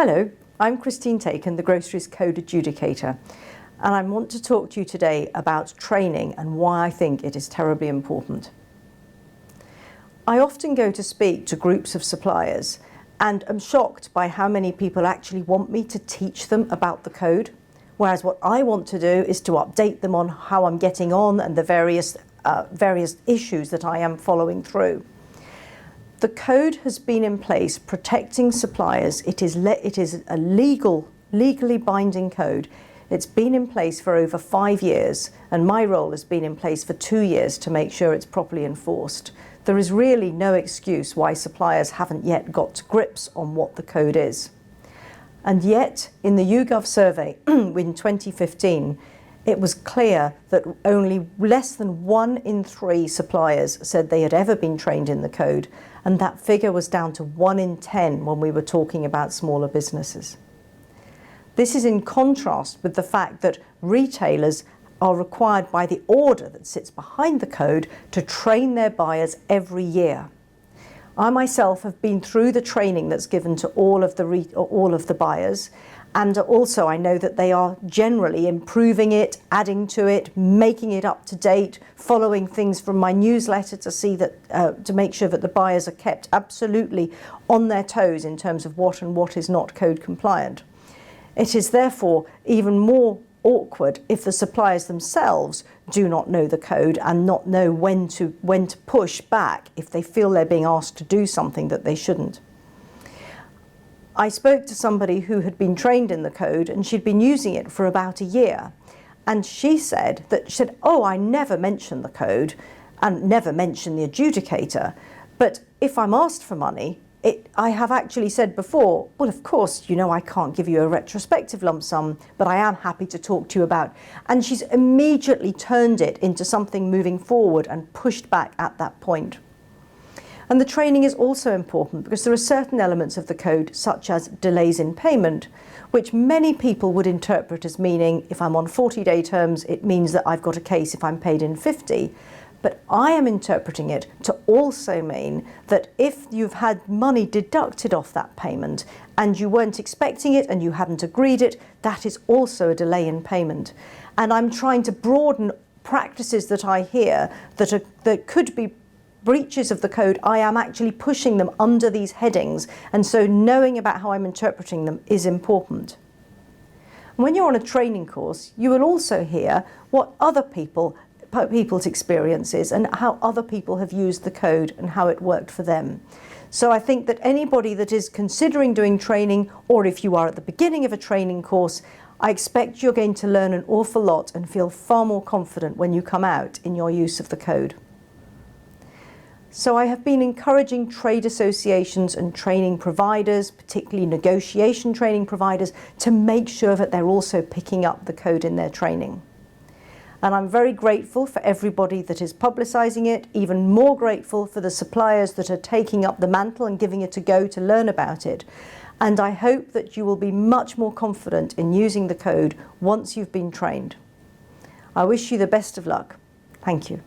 Hello, I'm Christine Tacon, the Groceries Code Adjudicator, and I want to talk to you today about training and why I think it is terribly important. I often go to speak to groups of suppliers and am shocked by how many people actually want me to teach them about the code, whereas what I want to do is to update them on how I'm getting on and the various issues that I am following through. The code has been in place protecting suppliers. It is a legally binding code. It's been in place for over 5 years, and my role has been in place for 2 years to make sure it's properly enforced. There is really no excuse why suppliers haven't yet got to grips on what the code is. And yet, in the YouGov survey in 2015, it was clear that only less than 1 in 3 suppliers said they had ever been trained in the code, and that figure was down to 1 in 10 when we were talking about smaller businesses. This is in contrast with the fact that retailers are required by the order that sits behind the code to train their buyers every year. I myself have been through the training that's given to all of the buyers, and also I know that they are generally improving it, adding to it, making it up to date, following things from my newsletter to see that to make sure that the buyers are kept absolutely on their toes in terms of what and what is not code compliant. It is therefore even more awkward if the suppliers themselves do not know the code and not know when to push back if they feel they're being asked to do something that they shouldn't. I spoke to somebody who had been trained in the code and she'd been using it for about a year, and she said, oh, I never mention the code and never mention the adjudicator, but if I'm asked for money, I have actually said before, well, of course, you know, I can't give you a retrospective lump sum, but I am happy to talk to you about. And she's immediately turned it into something moving forward and pushed back at that point. And the training is also important because there are certain elements of the code, such as delays in payment, which many people would interpret as meaning if I'm on 40-day terms, it means that I've got a case if I'm paid in 50. But I am interpreting it to also mean that if you've had money deducted off that payment and you weren't expecting it and you hadn't agreed it, that is also a delay in payment. And I'm trying to broaden practices that I hear that could be breaches of the code. I am actually pushing them under these headings, and so knowing about how I'm interpreting them is important. And when you're on a training course, you will also hear what other people's experiences and how other people have used the code and how it worked for them. So I think that anybody that is considering doing training, or if you are at the beginning of a training course, I expect you're going to learn an awful lot and feel far more confident when you come out in your use of the code. So I have been encouraging trade associations and training providers, particularly negotiation training providers, to make sure that they're also picking up the code in their training. And I'm very grateful for everybody that is publicising it, even more grateful for the suppliers that are taking up the mantle and giving it a go to learn about it. And I hope that you will be much more confident in using the code once you've been trained. I wish you the best of luck. Thank you.